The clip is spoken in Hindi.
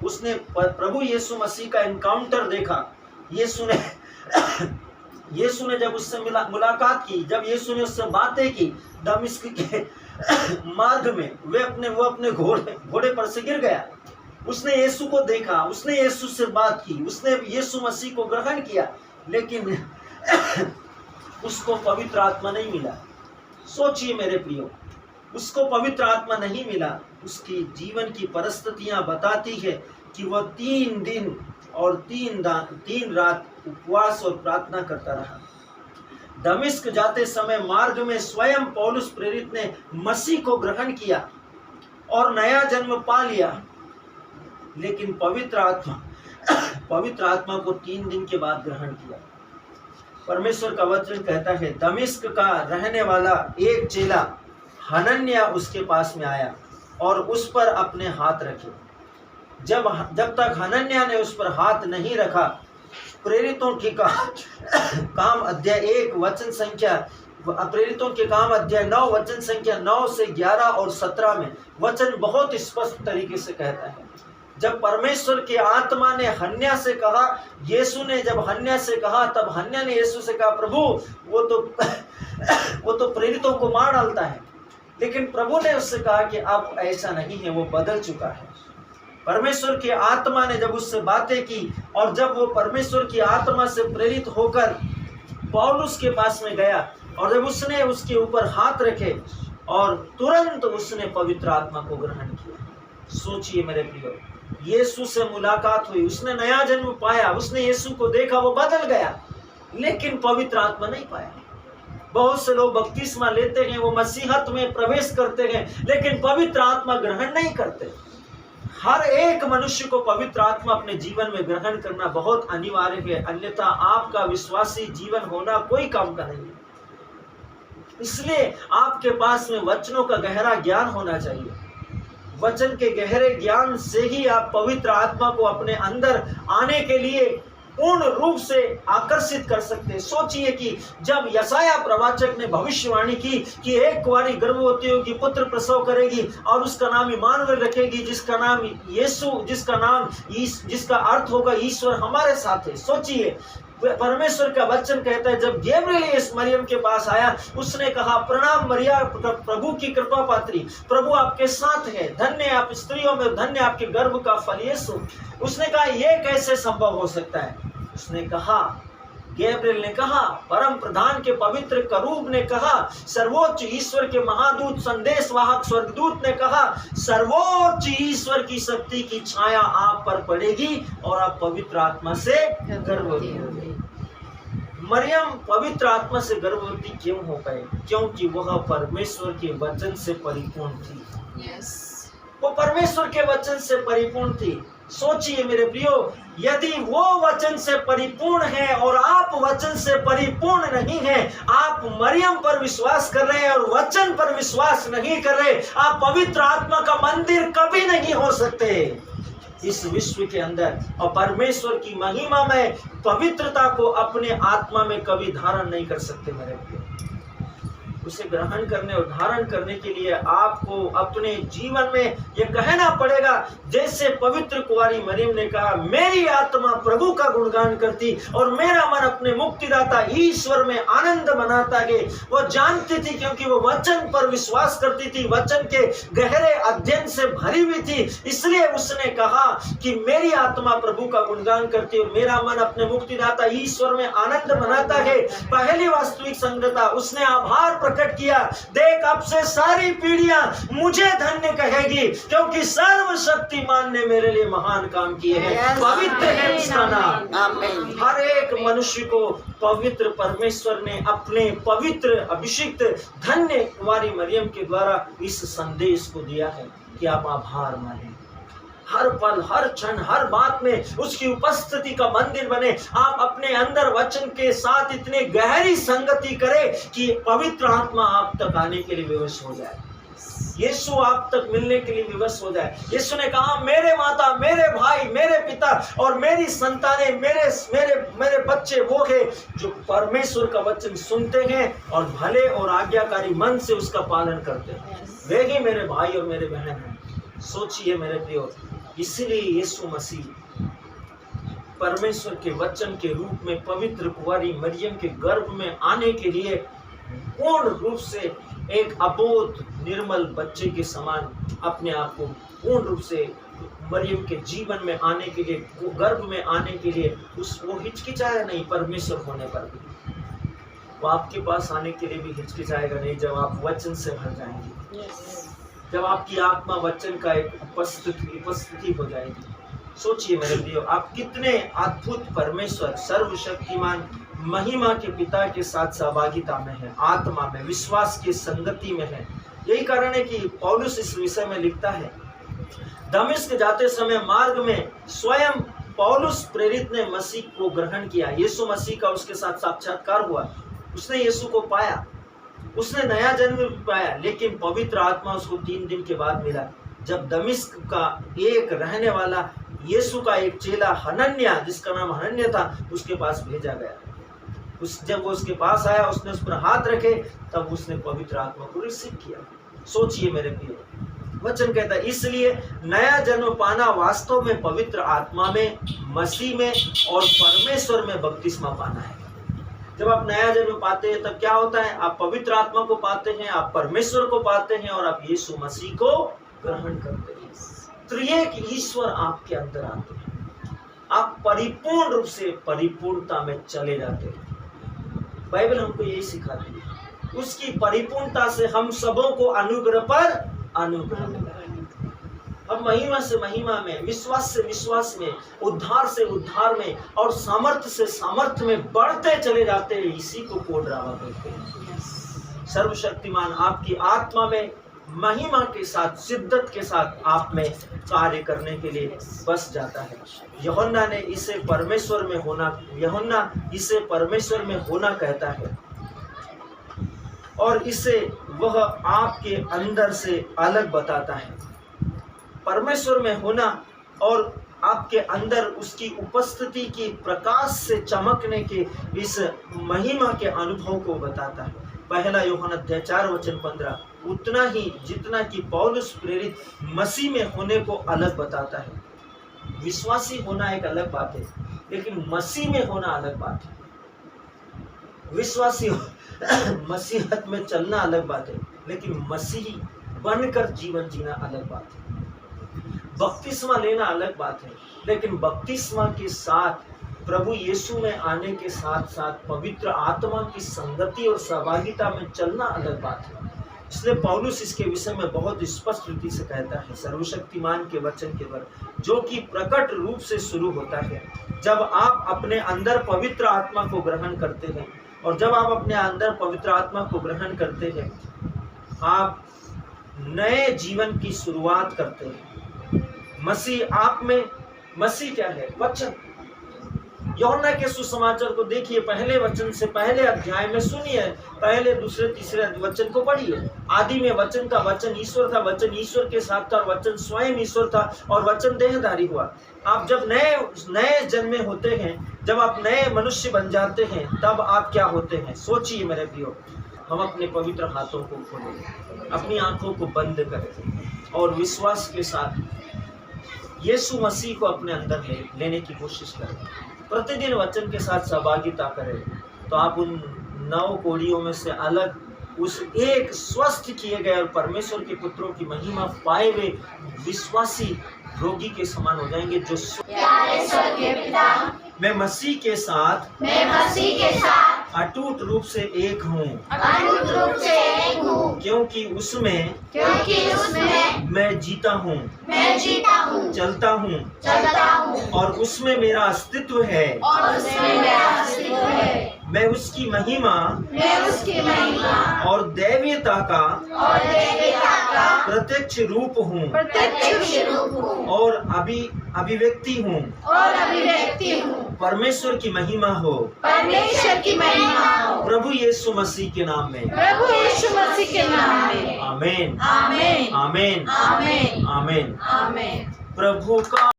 उसने प्रभु यीशु मसीह का एनकाउंटर देखा। यीशु ने जब उससे मुलाकात की, जब यीशु ने उससे बातें की दमिश्क के मार्ग में, वो अपने घोड़े पर से गिर गया। उसने यीशु को देखा, उसने यीशु से बात की, उसने यीशु मसीह को ग्रहण किया, लेकिन उसको पवित्र आत्मा नहीं मिला। सोचिए मेरे प्रियो, उसको पवित्र आत्मा नहीं मिला। उसकी जीवन की परिस्थितियां बताती है कि वह 3 दिन और 3 रात उपवास और प्रार्थना करता रहा। दमिश्क जाते समय मार्ग में स्वयं पौलुस प्रेरित ने मसीह को ग्रहण किया और नया जन्म पा लिया, लेकिन पवित्र आत्मा को 3 दिन के बाद ग्रहण किया। परमेश्वर का वचन कहता है, दमिश्क का रहने वाला एक चेला हनन्याह उसके पास में आया और उस पर अपने हाथ रखे। जब तक हनन्याह ने उस पर हाथ नहीं रखा, प्रेरितों के काम अध्याय 1 वचन संख्या, प्रेरितों के काम अध्याय 9 वचन संख्या 9 से 11 और 17 में वचन बहुत स्पष्ट तरीके से कहता है, जब परमेश्वर की आत्मा ने हन्याह से कहा, यीशु ने जब हन्याह से कहा, तब हन्याह ने यीशु से कहा, प्रभु वो तो प्रेरितों को मार डालता है। लेकिन प्रभु ने उससे कहा कि अब ऐसा नहीं है, वो बदल चुका है। परमेश्वर की आत्मा ने जब उससे बातें की और जब वो परमेश्वर की आत्मा से प्रेरित होकर पौलुस के पास में गया और जब उसने उसके ऊपर हाथ रखे और तुरंत उसने पवित्र आत्मा को ग्रहण किया। सोचिए मेरे प्रियो, यीशु से मुलाकात हुई, उसने नया जन्म पाया, उसने यीशु को देखा, वो बदल गया, लेकिन पवित्र आत्मा नहीं पाया। बहुत से लोग बपतिस्मा लेते हैं, वो मसीहत में प्रवेश करते हैं, लेकिन पवित्र आत्मा ग्रहण नहीं करते। हर एक मनुष्य को पवित्र आत्मा अपने जीवन में ग्रहण करना बहुत अनिवार्य है, अन्यथा आपका विश्वासी जीवन होना कोई काम का नहीं है। इसलिए आपके पास में वचनों का गहरा ज्ञान होना चाहिए। वचन के गहरे ज्ञान से ही आप पवित्र आत्मा को अपने अंदर आने के लिए पूर्ण रूप से आकर्षित कर सकते हैं। सोचिए कि जब यशाया प्रवाचक ने भविष्यवाणी की कि एक कुंवारी गर्भवती होगी, पुत्र प्रसव करेगी और उसका नाम इम्मानुएल रखेगी, जिसका नाम यीशु, जिसका अर्थ होगा ईश्वर हमारे साथ है। सोचिए, परमेश्वर का वचन कहता है, जब गैब्रिएल इस मरियम के पास आया, उसने कहा, प्रणाम मरिया, प्रभु की कृपा पात्री, प्रभु आपके साथ है, धन्य आप स्त्रियों में, धन्य आपके गर्भ का फल यीशु। उसने कहा, यह कैसे संभव हो सकता है? उसने कहा, गैब्रिएल ने कहा, परम प्रधान के पवित्र करूब ने कहा, सर्वोच्च ईश्वर के महादूत संदेश वाहक स्वर्गदूत ने कहा, सर्वोच्च ईश्वर की शक्ति की छाया आप पर पड़ेगी और आप पवित्र आत्मा से गर्भवती होंगे। मरियम पवित्र आत्मा से गर्भवती क्यों हो गए? क्योंकि वह परमेश्वर के वचन से परिपूर्ण थी। वो परमेश्वर के वचन से परिपूर्ण थी। सोचिए मेरे प्रियो, यदि वो वचन से परिपूर्ण है और आप वचन से परिपूर्ण नहीं है, आप मरियम पर विश्वास कर रहे हैं और वचन पर विश्वास नहीं कर रहे, आप पवित्र आत्मा का मंदिर कभी नहीं हो सकते इस विश्व के अंदर, और परमेश्वर की महिमा में पवित्रता को अपने आत्मा में कभी धारण नहीं कर सकते मेरे प्रियो। उसे ग्रहण करने और धारण करने के लिए आपको अपने जीवन में यह कहना पड़ेगा, जैसे पवित्र कुंवारी मरियम ने कहा, मेरी आत्मा प्रभु का गुणगान करती और मेरा मन अपने मुक्तिदाता ईश्वर में आनंद मनाता है। वो जानती थी, क्योंकि वो वचन पर विश्वास करती थी, वचन के गहरे अध्ययन से भरी हुई थी, इसलिए उसने कहा कि मेरी आत्मा प्रभु का गुणगान करती और मेरा मन अपने मुक्तिदाता ईश्वर में आनंद मनाता है। पहली वास्तविक संगतता, उसने आभार प्रकट किया, देख अब से सारी पीढ़ियां मुझे धन्य कहेगी, क्योंकि सर्वशक्तिमान ने मेरे लिए महान काम किए हैं। पवित्र है उसका नाम। हर एक मनुष्य को पवित्र परमेश्वर ने अपने पवित्र अभिषिक्त धन्य कुंवारी मरियम के द्वारा इस संदेश को दिया है कि आप आभार मानें। हर पल, हर क्षण, हर बात में उसकी उपस्थिति का मंदिर बने। आप अपने अंदर वचन के साथ इतने गहरी संगति करें कि पवित्र आत्मा आप तक आने के लिए विवश हो जाए, यीशु आप तक मिलने के लिए विवश हो जाए। यीशु ने कहा, मेरे माता, मेरे भाई, मेरे पिता और मेरी संतानें, मेरे बच्चे वो है जो परमेश्वर का वचन सुनते हैं और भले और आज्ञाकारी मन से उसका पालन करते हैं, वे ही मेरे भाई और मेरे बहन हैं। सोचिए मेरे प्रियो, इसलिए यीशु मसीह परमेश्वर के वचन के रूप में पवित्र कुंवारी मरियम के गर्भ में आने के लिए पूर्ण रूप से एक अबोध निर्मल बच्चे के समान अपने आप को पूर्ण रूप से मरियम के जीवन में आने के लिए, गर्भ में आने के लिए वो हिचकिचाया नहीं। परमेश्वर होने पर भी वो आपके पास आने के लिए भी हिचकिचाएगा नहीं जब आप वचन से भर जाएंगे, जब आपकी आत्मा वचन का एक उपस्थिति हो जाएगी। सोचिए मेरे प्रियो, आप कितने अद्भुत परमेश्वर सर्वशक्तिमान महिमा के पिता के साथ सहभागिता में है, आत्मा में, विश्वास की संगति में है। यही कारण है कि पौलुस इस विषय में लिखता है। दमिश्क जाते समय मार्ग में स्वयं पौलुस प्रेरित ने मसीह को ग्रहण किया। यीशु मसीह का उसके साथ साक्षात्कार हुआ, उसने यीशु को पाया, उसने नया जन्म भी पाया। लेकिन पवित्र आत्मा उसको 3 दिन के बाद मिला, जब दमिश्क का एक रहने वाला यीशु का एक चेला हनन्या, जिसका नाम हनन्या था, उसके पास भेजा गया। जब वो उसके पास आया, उसने उस पर हाथ रखे, तब उसने पवित्र आत्मा को रिसीव किया। सोचिए मेरे प्रिय, वचन कहता है इसलिए नया जन्म पाना वास्तव में पवित्र आत्मा में, मसीह में और परमेश्वर में बपतिस्मा पाना है। जब आप नया जन्म पाते हैं तब क्या होता है? आप पवित्र आत्मा को पाते हैं, आप परमेश्वर को पाते हैं और आप यीशु मसीह को ग्रहण करते हैं। त्रिएक ईश्वर आपके अंदर आते हैं, आप परिपूर्ण रूप से परिपूर्णता में चले जाते हैं। बाइबल हमको यही सिखाती है, उसकी परिपूर्णता से हम सबों को अनुग्रह पर अनुग्रह, हम महिमा से महिमा में, विश्वास से विश्वास में, उद्धार से उद्धार में और सामर्थ्य से सामर्थ्य में बढ़ते चले जाते हैं। इसी को कोड ड्रामा कहते हैं। सर्वशक्तिमान आपकी आत्मा में महिमा के साथ, शिद्दत के साथ आप में कार्य करने के लिए बस जाता है। यूहन्ना ने इसे परमेश्वर में होना, यूहन्ना इसे परमेश्वर में होना कहता है और इसे वह आपके अंदर से अलग बताता है। परमेश्वर में होना और आपके अंदर उसकी उपस्थिति की प्रकाश से चमकने के इस महिमा के अनुभव को बताता है। पहला यूहन्ना 4:15 उतना ही जितना कि पौलुस प्रेरित मसीह में होने को अलग बताता है। विश्वासी होना एक अलग बात है, लेकिन मसीह में होना अलग बात है। विश्वासी मसीहत में चलना अलग बात है, लेकिन मसीही बनकर जीवन जीना अलग बात है। बपतिस्मा लेना अलग बात है, लेकिन बपतिस्मा के साथ प्रभु यीशु में आने के साथ साथ पवित्र आत्मा की संगति और सहभागिता में चलना अलग बात है। इसलिए पौलुस इसके विषय में बहुत स्पष्ट रीति से कहता है सर्वशक्तिमान के वचन के द्वारा, जो कि प्रकट रूप से शुरू होता है जब आप अपने अंदर पवित्र आत्मा को ग्रहण करते हैं। और जब आप अपने अंदर पवित्र आत्मा को ग्रहण करते हैं, आप नए जीवन की शुरुआत करते हैं। मसीह आप में, मसीह क्या है? वचन। यूहन्ना के सुसमाचार को देखिए, पहले वचन से पहले अध्याय में सुनिए, पहले दूसरे तीसरे वचन को पढ़िए। आदि में वचन था, वचन ईश्वर था, वचन ईश्वर के साथ था और वचन स्वयं ईश्वर था और वचन देहधारी हुआ। आप जब नए जन्मे होते हैं, जब आप नए मनुष्य बन जाते हैं, तब आप क्या होते हैं? सोचिए मेरे प्रियो, हम अपने पवित्र हाथों को खोलें, अपनी आंखों को बंद करें और विश्वास के साथ यीशु मसीह को अपने अंदर लेने की कोशिश करें। प्रतिदिन वचन के साथ सहभागिता करें, तो आप उन 9 कोड़ियों में से अलग उस एक स्वस्थ किए गए और परमेश्वर के पुत्रों की महिमा पाए हुए विश्वासी रोगी के समान हो जाएंगे, जो मैं मसीह के साथ अटूट रूप से एक हूँ, क्योंकि उसमें मैं जीता हूँ, चलता हूँ और उसमें मेरा अस्तित्व है। मैं उसकी महिमा और दैवीयता का प्रत्यक्ष रूप हूँ और अभिव्यक्ति हूँ। परमेश्वर की महिमा हो, प्रभु यीशु मसीह के नाम में, आमीन, आमीन, आमीन, आमीन। प्रभु का